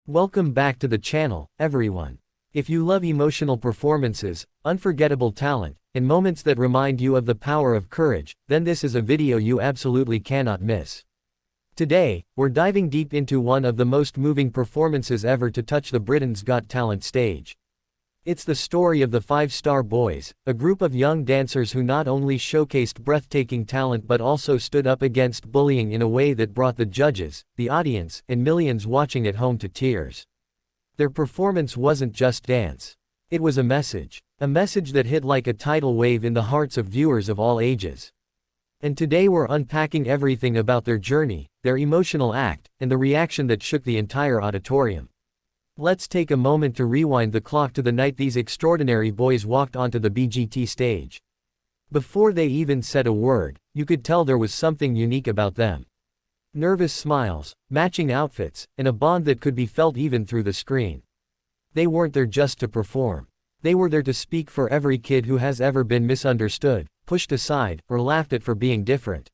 Welcome back to the channel, everyone. If you love emotional performances, unforgettable talent, and moments that remind you of the power of courage, then this is a video you absolutely cannot miss. Today, we're diving deep into one of the most moving performances ever to touch the Britain's Got Talent stage. It's the story of the Five-Star Boys, a group of young dancers who not only showcased breathtaking talent but also stood up against bullying in a way that brought the judges, the audience, and millions watching at home to tears. Their performance wasn't just dance. It was a message that hit like a tidal wave in the hearts of viewers of all ages. And today we're unpacking everything about their journey, their emotional act, and the reaction that shook the entire auditorium. Let's take a moment to rewind the clock to the night these extraordinary boys walked onto the BGT stage. Before they even said a word, you could tell there was something unique about them. Nervous smiles, matching outfits, and a bond that could be felt even through the screen. They weren't there just to perform. They were there to speak for every kid who has ever been misunderstood, pushed aside, or laughed at for being different.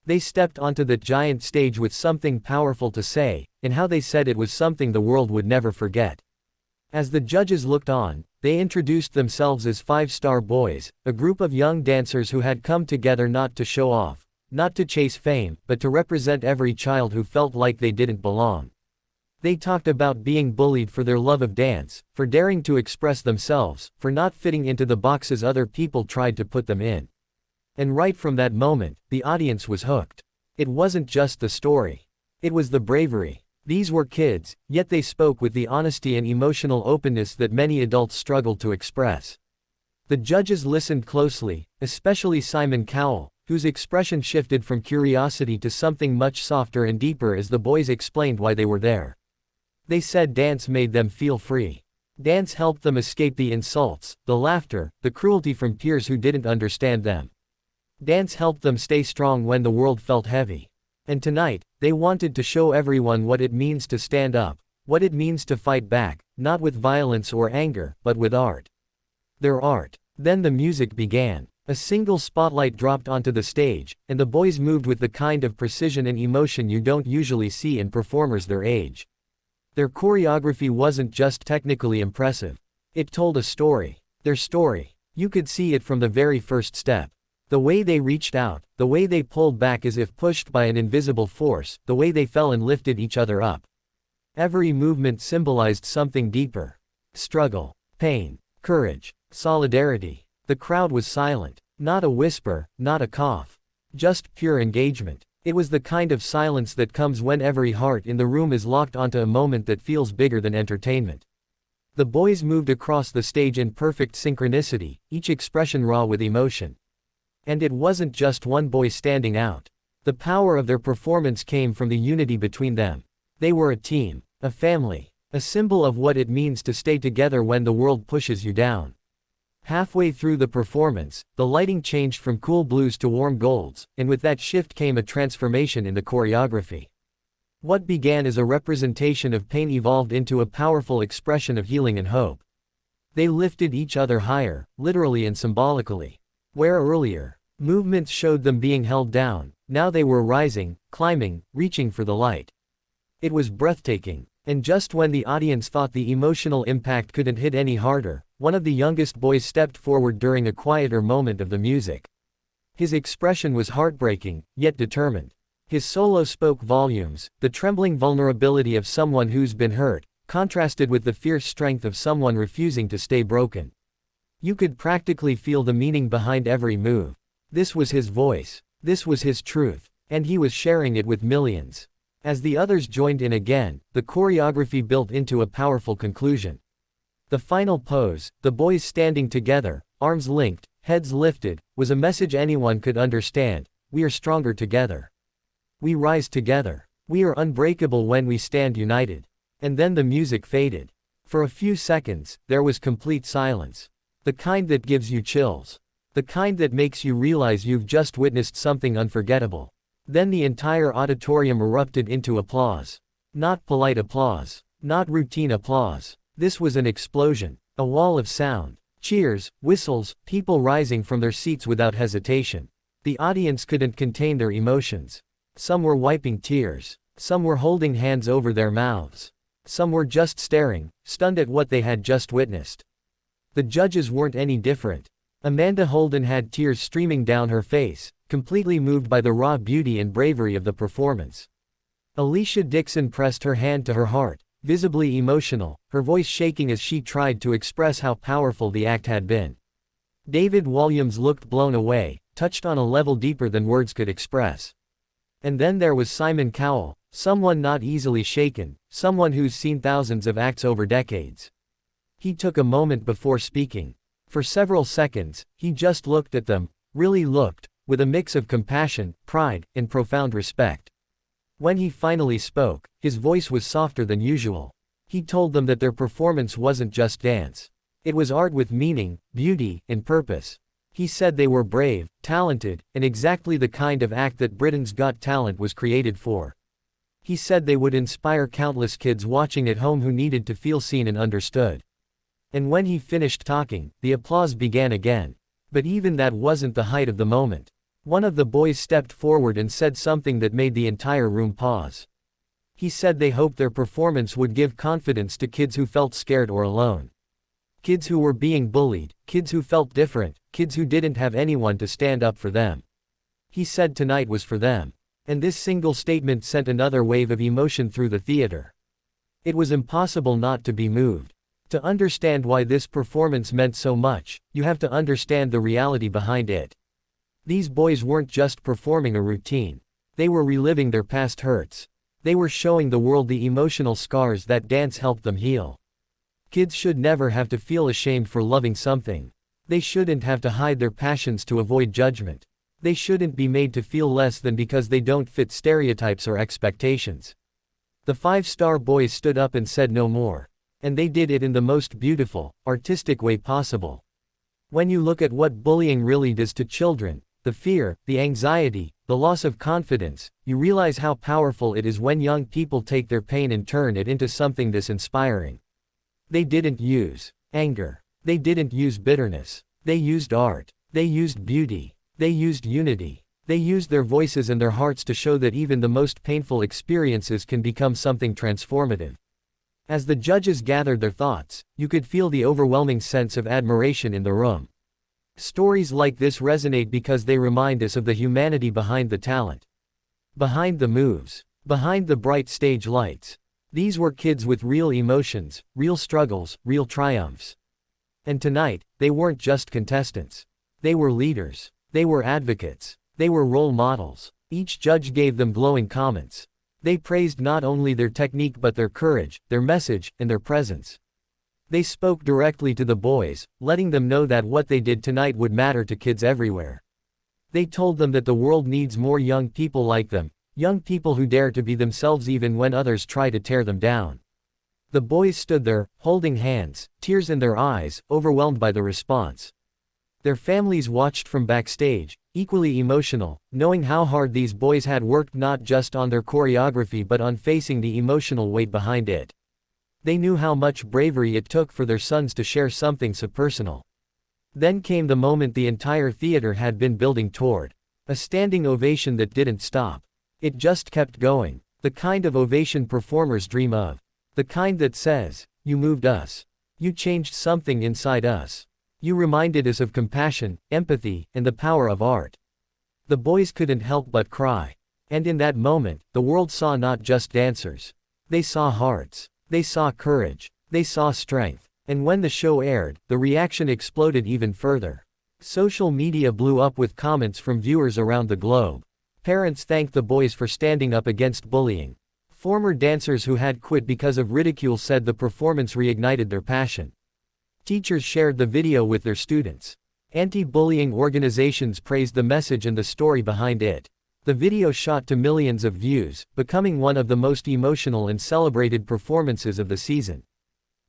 They stepped onto that giant stage with something powerful to say, and how they said it was something the world would never forget. As the judges looked on, they introduced themselves as Five-Star Boys, a group of young dancers who had come together not to show off, not to chase fame, but to represent every child who felt like they didn't belong. They talked about being bullied for their love of dance, for daring to express themselves, for not fitting into the boxes other people tried to put them in. And right from that moment, the audience was hooked. It wasn't just the story. It was the bravery. These were kids, yet they spoke with the honesty and emotional openness that many adults struggled to express. The judges listened closely, especially Simon Cowell, whose expression shifted from curiosity to something much softer and deeper as the boys explained why they were there. They said dance made them feel free. Dance helped them escape the insults, the laughter, the cruelty from peers who didn't understand them. Dance helped them stay strong when the world felt heavy. And tonight, they wanted to show everyone what it means to stand up, what it means to fight back, not with violence or anger, but with art. Their art. Then the music began. A single spotlight dropped onto the stage, and the boys moved with the kind of precision and emotion you don't usually see in performers their age. Their choreography wasn't just technically impressive. It told a story. Their story. You could see it from the very first step. The way they reached out, the way they pulled back as if pushed by an invisible force, the way they fell and lifted each other up. Every movement symbolized something deeper. Struggle, pain, courage, solidarity. The crowd was silent. Not a whisper, not a cough. Just pure engagement. It was the kind of silence that comes when every heart in the room is locked onto a moment that feels bigger than entertainment. The boys moved across the stage in perfect synchronicity, each expression raw with emotion. And it wasn't just one boy standing out. The power of their performance came from the unity between them. They were a team, a family, a symbol of what it means to stay together when the world pushes you down. Halfway through the performance, the lighting changed from cool blues to warm golds, and with that shift came a transformation in the choreography. What began as a representation of pain evolved into a powerful expression of healing and hope. They lifted each other higher, literally and symbolically. Where earlier, movements showed them being held down, now they were rising, climbing, reaching for the light. It was breathtaking, and just when the audience thought the emotional impact couldn't hit any harder, one of the youngest boys stepped forward during a quieter moment of the music. His expression was heartbreaking, yet determined. His solo spoke volumes, the trembling vulnerability of someone who's been hurt, contrasted with the fierce strength of someone refusing to stay broken. You could practically feel the meaning behind every move. This was his voice. This was his truth. And he was sharing it with millions. As the others joined in again, the choreography built into a powerful conclusion. The final pose, the boys standing together, arms linked, heads lifted, was a message anyone could understand. We are stronger together. We rise together. We are unbreakable when we stand united. And then the music faded. For a few seconds, there was complete silence. The kind that gives you chills. The kind that makes you realize you've just witnessed something unforgettable. Then the entire auditorium erupted into applause. Not polite applause. Not routine applause. This was an explosion. A wall of sound. Cheers, whistles, people rising from their seats without hesitation. The audience couldn't contain their emotions. Some were wiping tears. Some were holding hands over their mouths. Some were just staring, stunned at what they had just witnessed. The judges weren't any different. Amanda Holden had tears streaming down her face, completely moved by the raw beauty and bravery of the performance. Alicia Dixon pressed her hand to her heart, visibly emotional, her voice shaking as she tried to express how powerful the act had been. David Williams looked blown away, touched on a level deeper than words could express. And then there was Simon Cowell, someone not easily shaken, someone who's seen thousands of acts over decades. He took a moment before speaking. For several seconds, he just looked at them, really looked, with a mix of compassion, pride, and profound respect. When he finally spoke, his voice was softer than usual. He told them that their performance wasn't just dance. It was art with meaning, beauty, and purpose. He said they were brave, talented, and exactly the kind of act that Britain's Got Talent was created for. He said they would inspire countless kids watching at home who needed to feel seen and understood. And when he finished talking, the applause began again. But even that wasn't the height of the moment. One of the boys stepped forward and said something that made the entire room pause. He said they hoped their performance would give confidence to kids who felt scared or alone. Kids who were being bullied, kids who felt different, kids who didn't have anyone to stand up for them. He said tonight was for them. And this single statement sent another wave of emotion through the theater. It was impossible not to be moved. To understand why this performance meant so much, you have to understand the reality behind it. These boys weren't just performing a routine. They were reliving their past hurts. They were showing the world the emotional scars that dance helped them heal. Kids should never have to feel ashamed for loving something. They shouldn't have to hide their passions to avoid judgment. They shouldn't be made to feel less than because they don't fit stereotypes or expectations. The 5-star boys stood up and said no more. And they did it in the most beautiful, artistic way possible. When you look at what bullying really does to children, the fear, the anxiety, the loss of confidence, you realize how powerful it is when young people take their pain and turn it into something this inspiring. They didn't use anger. They didn't use bitterness. They used art. They used beauty. They used unity. They used their voices and their hearts to show that even the most painful experiences can become something transformative. As the judges gathered their thoughts, you could feel the overwhelming sense of admiration in the room. Stories like this resonate because they remind us of the humanity behind the talent. Behind the moves. Behind the bright stage lights. These were kids with real emotions, real struggles, real triumphs. And tonight, they weren't just contestants. They were leaders. They were advocates. They were role models. Each judge gave them glowing comments. They praised not only their technique but their courage, their message, and their presence. They spoke directly to the boys, letting them know that what they did tonight would matter to kids everywhere. They told them that the world needs more young people like them, young people who dare to be themselves even when others try to tear them down. The boys stood there, holding hands, tears in their eyes, overwhelmed by the response. Their families watched from backstage, equally emotional, knowing how hard these boys had worked not just on their choreography but on facing the emotional weight behind it. They knew how much bravery it took for their sons to share something so personal. Then came the moment the entire theater had been building toward. A standing ovation that didn't stop. It just kept going. The kind of ovation performers dream of. The kind that says, "You moved us. You changed something inside us. You reminded us of compassion, empathy, and the power of art." The boys couldn't help but cry. And in that moment, the world saw not just dancers. They saw hearts. They saw courage. They saw strength. And when the show aired, the reaction exploded even further. Social media blew up with comments from viewers around the globe. Parents thanked the boys for standing up against bullying. Former dancers who had quit because of ridicule said the performance reignited their passion. Teachers shared the video with their students. Anti-bullying organizations praised the message and the story behind it. The video shot to millions of views, becoming one of the most emotional and celebrated performances of the season.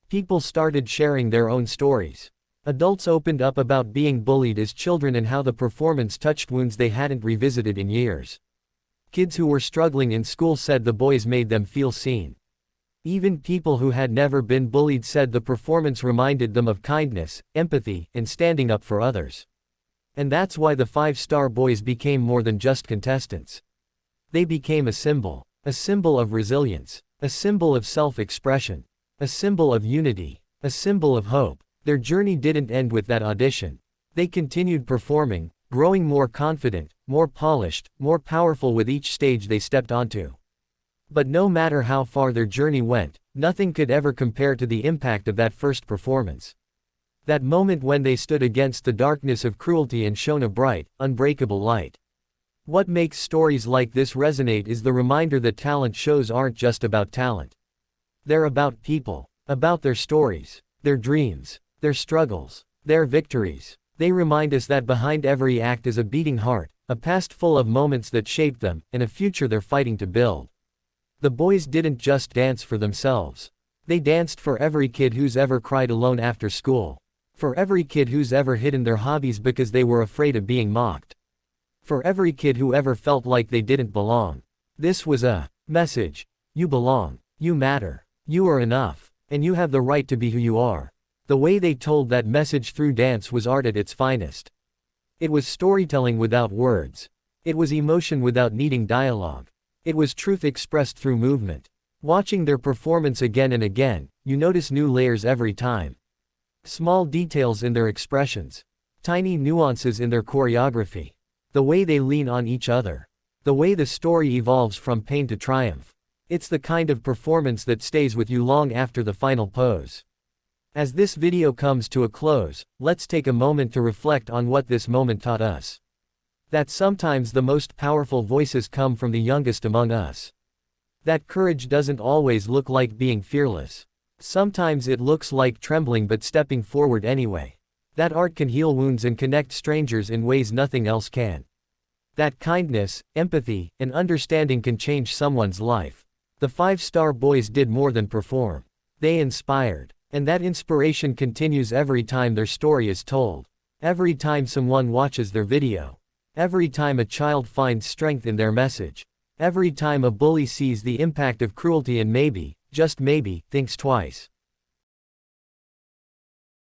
People started sharing their own stories. Adults opened up about being bullied as children and how the performance touched wounds they hadn't revisited in years. Kids who were struggling in school said the boys made them feel seen. Even people who had never been bullied said the performance reminded them of kindness, empathy, and standing up for others. And that's why the 5-star boys became more than just contestants. They became a symbol of resilience, A symbol of self-expression. A symbol of unity. A symbol of hope. Their journey didn't end with that audition. They continued performing, growing more confident, more polished, more powerful with each stage they stepped onto. But no matter how far their journey went, nothing could ever compare to the impact of that first performance. That moment when they stood against the darkness of cruelty and shone a bright, unbreakable light. What makes stories like this resonate is the reminder that talent shows aren't just about talent. They're about people, about their stories, their dreams, their struggles, their victories. They remind us that behind every act is a beating heart, a past full of moments that shaped them, and a future they're fighting to build. The boys didn't just dance for themselves. They danced for every kid who's ever cried alone after school. For every kid who's ever hidden their hobbies because they were afraid of being mocked. For every kid who ever felt like they didn't belong. This was a message. You belong. You matter. You are enough. And you have the right to be who you are. The way they told that message through dance was art at its finest. It was storytelling without words. It was emotion without needing dialogue. It was truth expressed through movement. Watching their performance again and again, you notice new layers every time. Small details in their expressions. Tiny nuances in their choreography. The way they lean on each other. The way the story evolves from pain to triumph. It's the kind of performance that stays with you long after the final pose. As this video comes to a close, let's take a moment to reflect on what this moment taught us. That sometimes the most powerful voices come from the youngest among us. That courage doesn't always look like being fearless. Sometimes it looks like trembling but stepping forward anyway. That art can heal wounds and connect strangers in ways nothing else can. That kindness, empathy, and understanding can change someone's life. The 5-Star Boys did more than perform. They inspired. And that inspiration continues every time their story is told. Every time someone watches their video. Every time a child finds strength in their message. Every time a bully sees the impact of cruelty and maybe, just maybe, thinks twice.